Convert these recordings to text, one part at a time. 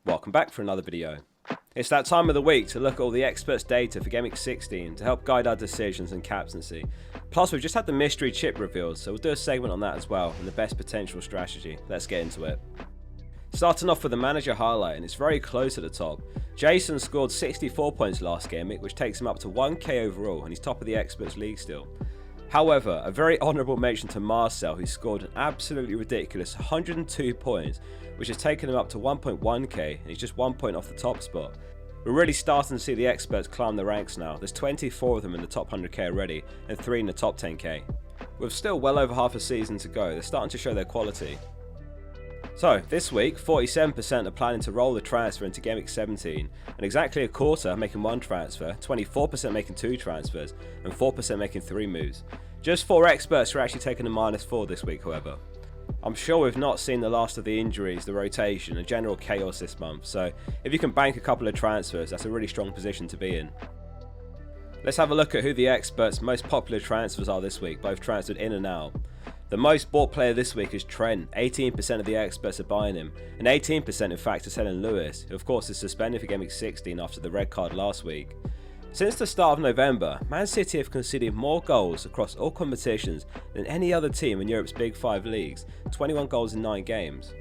Welcome back for another video. It's that time of the week to look at all the experts data for Gameweek16 to help guide our decisions and captaincy. Plus we've just had the mystery chip revealed, so we'll do a segment on that as well and the best potential strategy. Let's get into it. Starting off with the manager highlight, and it's very close at the top. Jason scored 64 points last game, which takes him up to 1k overall, and he's top of the experts league still. However, a very honourable mention to Marcel, who scored an absolutely ridiculous 102 points, which has taken him up to 1.1k, and he's just 1 point off the top spot. We're really starting to see the experts climb the ranks now. There's 24 of them in the top 100k already, and 3 in the top 10k. With still well over half a season to go, they're starting to show their quality. So, this week, 47% are planning to roll the transfer into Gameweek17, and exactly a quarter making 1 transfer, 24% making 2 transfers, and 4% making 3 moves. Just 4 experts are actually taking a -4 this week, however. I'm sure we've not seen the last of the injuries, the rotation, and general chaos this month, so if you can bank a couple of transfers, that's a really strong position to be in. Let's have a look at who the experts' most popular transfers are this week, both transferred in and out. The most bought player this week is Trent. 18% of the experts are buying him, and 18% in fact are selling Lewis, who of course is suspended for Gameweek16 after the red card last week. Since the start of November, Man City have conceded more goals across all competitions than any other team in Europe's Big 5 leagues, 21 goals in 9 games.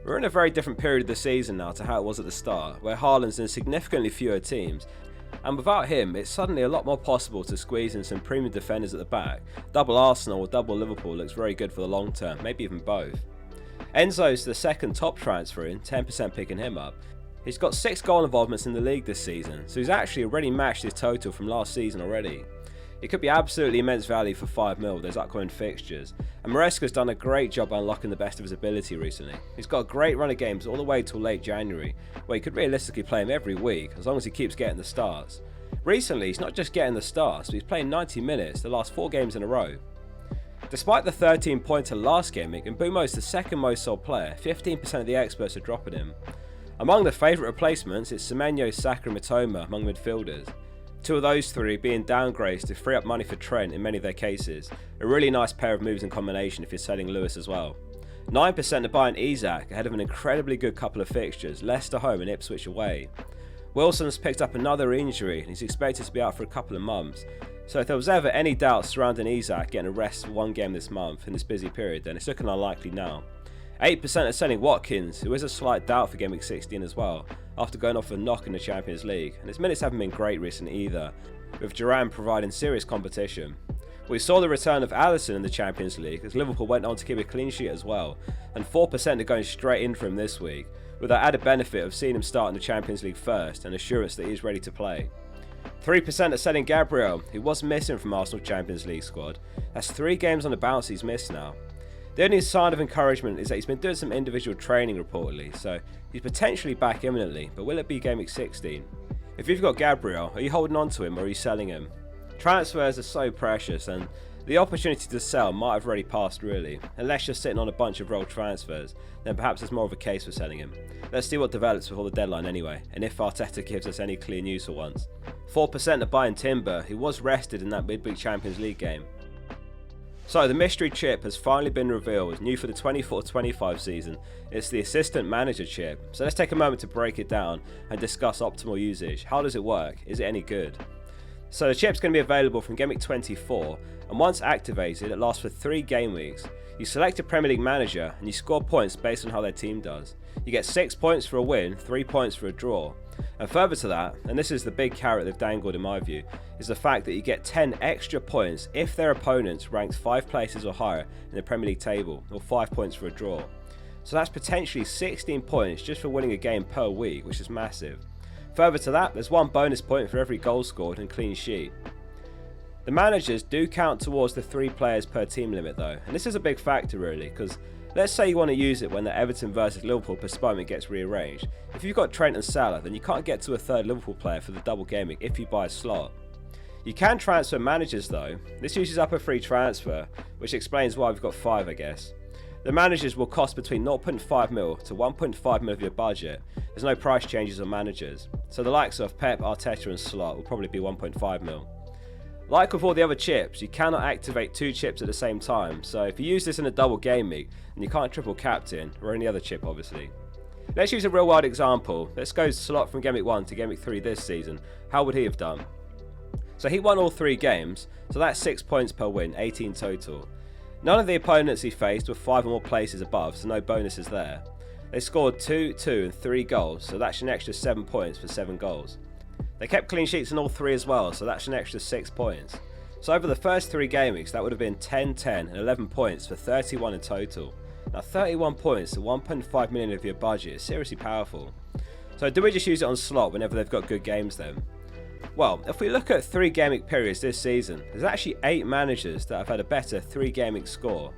We're in a very different period of the season now to how it was at the start, where Haaland's in significantly fewer teams, and without him it's suddenly a lot more possible to squeeze in some premium defenders at the back. Double Arsenal or double Liverpool looks very good for the long term, maybe even both. Enzo's the second top transfer in, 10% picking him up. He's got 6 goal involvements in the league this season, so he's actually already matched his total from last season already. It could be absolutely immense value for 5 mil with those upcoming fixtures, and Maresca's done a great job unlocking the best of his ability recently. He's got a great run of games all the way till late January, where you could realistically play him every week as long as he keeps getting the starts. Recently he's not just getting the starts, but he's playing 90 minutes the last 4 games in a row. Despite the 13-pointer last game, Mbeumo's the second most sold player, 15% of the experts are dropping him. Among the favourite replacements, it's Semenyo, Saka and Mitoma among midfielders. 2 of those 3 being downgrades to free up money for Trent in many of their cases. A really nice pair of moves in combination if you're selling Lewis as well. 9% are buying Isak ahead of an incredibly good couple of fixtures, Leicester home and Ipswich away. Wilson's picked up another injury and he's expected to be out for a couple of months. So if there was ever any doubt surrounding Isak getting a rest for 1 game this month in this busy period, then it's looking unlikely now. 8% are selling Watkins, who is a slight doubt for Gameweek16 as well, after going off a knock in the Champions League, and his minutes haven't been great recently either, with Duran providing serious competition. We saw the return of Alisson in the Champions League as Liverpool went on to keep a clean sheet as well, and 4% are going straight in for him this week, with the added benefit of seeing him start in the Champions League first and assurance that he is ready to play. 3% are selling Gabriel, who was missing from Arsenal's Champions League squad. That's 3 games on the bounce he's missed now. The only sign of encouragement is that he's been doing some individual training reportedly, so he's potentially back imminently, but will it be Gameweek16? If you've got Gabriel, are you holding on to him or are you selling him? Transfers are so precious and the opportunity to sell might have already passed really, unless you're sitting on a bunch of rolled transfers, then perhaps there's more of a case for selling him. Let's see what develops before the deadline anyway, and if Arteta gives us any clear news for once. 4% are buying Timber, who was rested in that midweek Champions League game. So the mystery chip has finally been revealed, new for the 24-25 season. It's the assistant manager chip. So let's take a moment to break it down and discuss optimal usage. How does it work? Is it any good? So the chip's going to be available from Gameweek 24, and once activated it lasts for 3 game weeks. You select a Premier League manager and you score points based on how their team does. You get 6 points for a win, 3 points for a draw. And further to that, and this is the big carrot they've dangled in my view, is the fact that you get 10 extra points if their opponents ranked 5 places or higher in the Premier League table, or 5 points for a draw. So that's potentially 16 points just for winning a game per week, which is massive. Further to that, there's 1 bonus point for every goal scored and clean sheet. The managers do count towards the 3 players per team limit though, and this is a big factor really, because let's say you want to use it when the Everton vs Liverpool postponement gets rearranged. If you've got Trent and Salah, then you can't get to a 3rd Liverpool player for the double gaming if you buy a slot. You can transfer managers though. This uses up a free transfer, which explains why we've got 5 I guess. The managers will cost between 0.5 mil to 1.5 mil of your budget. There's no price changes on managers, so the likes of Pep, Arteta and Slot will probably be 1.5 mil. Like with all the other chips, you cannot activate 2 chips at the same time, so if you use this in a double game week, then you can't triple captain, or any other chip obviously. Let's use a real world example. Let's go Slot from Gameweek 1 to Gameweek 3 this season. How would he have done? So he won all 3 games, so that's 6 points per win, 18 total. None of the opponents he faced were 5 or more places above, so no bonuses there. They scored 2, 2 and 3 goals, so that's an extra 7 points for 7 goals. They kept clean sheets in all 3 as well, so that's an extra 6 points. So over the first 3 game weeks, that would have been 10, 10 and 11 points for 31 in total. Now 31 points to 1.5 million of your budget is seriously powerful. So do we just use it on Slot whenever they've got good games then? Well, if we look at 3 game week periods this season, there's actually 8 managers that have had a better 3 game week score,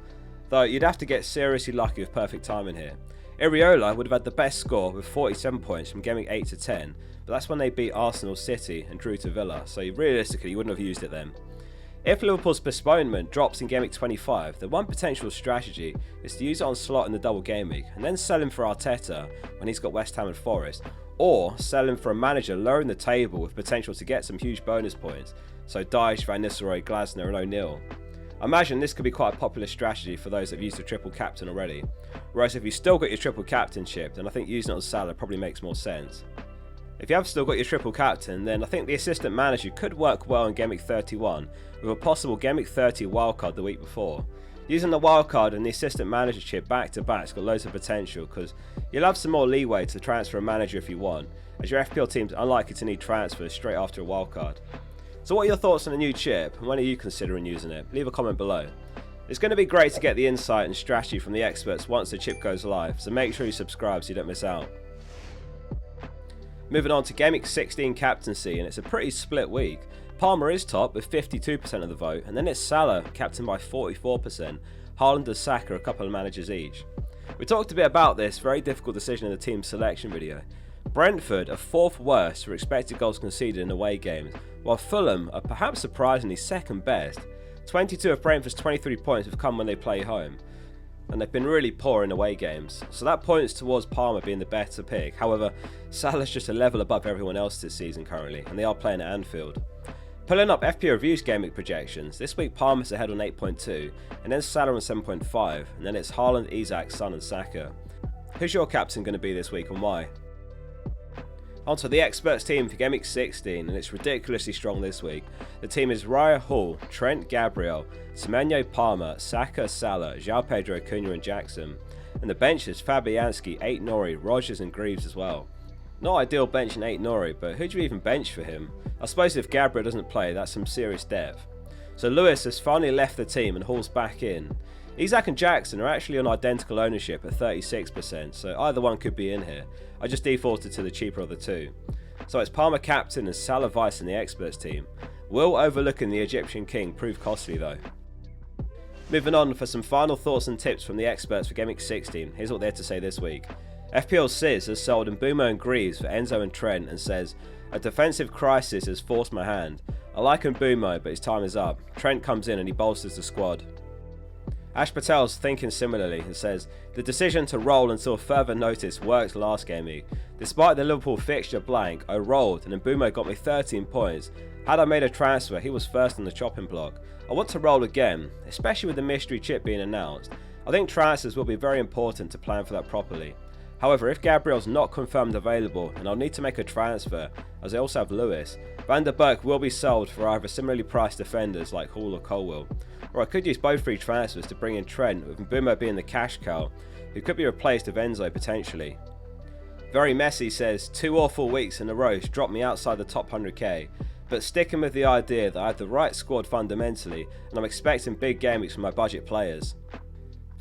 though you'd have to get seriously lucky with perfect timing here. Iriola would have had the best score with 47 points from game week 8 to 10, but that's when they beat Arsenal, City and drew to Villa, so realistically you wouldn't have used it then. If Liverpool's postponement drops in game week 25, then one potential strategy is to use it on Slot in the double game week and then sell him for Arteta when he's got West Ham and Forest, or sell him for a manager lower in the table with potential to get some huge bonus points, so Dyche, Van Nistelrooy, Glasner and O'Neill. I imagine this could be quite a popular strategy for those that have used the triple captain already, whereas if you've still got your triple captainship, then I think using it on Salah probably makes more sense. If you have still got your triple captain, then I think the assistant manager could work well in Game Week 31 with a possible Game Week 30 wildcard the week before. Using the wildcard and the assistant manager chip back to back has got loads of potential because you'll have some more leeway to transfer a manager if you want, as your FPL team's unlikely to need transfers straight after a wildcard. So what are your thoughts on the new chip and when are you considering using it? Leave a comment below. It's going to be great to get the insight and strategy from the experts once the chip goes live, so make sure you subscribe so you don't miss out. Moving on to Gameweek 16 captaincy, and it's a pretty split week. Palmer is top with 52% of the vote, and then it's Salah, captain by 44%, Haaland and Saka a couple of managers each. We talked a bit about this very difficult decision in the team selection video. Brentford are 4th worst for expected goals conceded in away games, while Fulham are perhaps surprisingly 2nd best. 22 of Brentford's 23 points have come when they play home, and they've been really poor in away games, so that points towards Palmer being the better pick. However, Salah's just a level above everyone else this season currently, and they are playing at Anfield. Pulling up FPL Review's game week projections, this week Palmer's ahead on 8.2, and then Salah on 7.5, and then it's Haaland, Isak, Son and Saka. Who's your captain going to be this week and why? Onto the experts team for Game Week 16, and it's ridiculously strong this week. The team is Raya Hall, Trent Gabriel, Semenyo Palmer, Saka, Salah, João Pedro, Cunha and Jackson. And the bench is Fabianski, 8 Nori, Rogers and Greaves as well. Not ideal benching 8 Nori, but who do you even bench for him? I suppose if Gabriel doesn't play, that's some serious depth. So Lewis has finally left the team and Hall's back in. Isak and Jackson are actually on identical ownership at 36%, so either one could be in here. I just defaulted to the cheaper of the two. So it's Palmer captain and Salah vice in the experts team. Will overlooking the Egyptian king prove costly though? Moving on for some final thoughts and tips from the experts for Game Week 16, here's what they had to say this week. FPL Sis has sold Mbeumo and Greaves for Enzo and Trent and says, "A defensive crisis has forced my hand. I like Mbeumo, but his time is up. Trent comes in and he bolsters the squad." Ash Patel's thinking similarly and says, "The decision to roll until further notice worked last game week. Despite the Liverpool fixture blank, I rolled and Mbeumo got me 13 points. Had I made a transfer, he was first on the chopping block. I want to roll again, especially with the mystery chip being announced. I think transfers will be very important to plan for that properly. However, if Gabriel's not confirmed available, then I'll need to make a transfer, as I also have Lewis. Van der Beek will be sold for either similarly priced defenders like Hall or Colwill. Or I could use both free transfers to bring in Trent, with Mbeumo being the cash cow, who could be replaced with Enzo potentially." Very Messy says, "2 awful weeks in a row dropped me outside the top 100k, but sticking with the idea that I have the right squad fundamentally, and I'm expecting big game weeks from my budget players."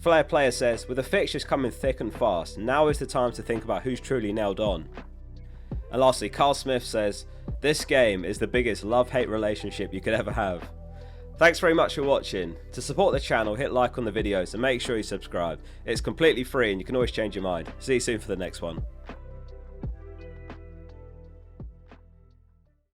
Flair Player says, "With the fixtures coming thick and fast, now is the time to think about who's truly nailed on." And lastly, Carl Smith says, "This game is the biggest love-hate relationship you could ever have." Thanks very much for watching. To support the channel, hit like on the videos and make sure you subscribe. It's completely free and you can always change your mind. See you soon for the next one.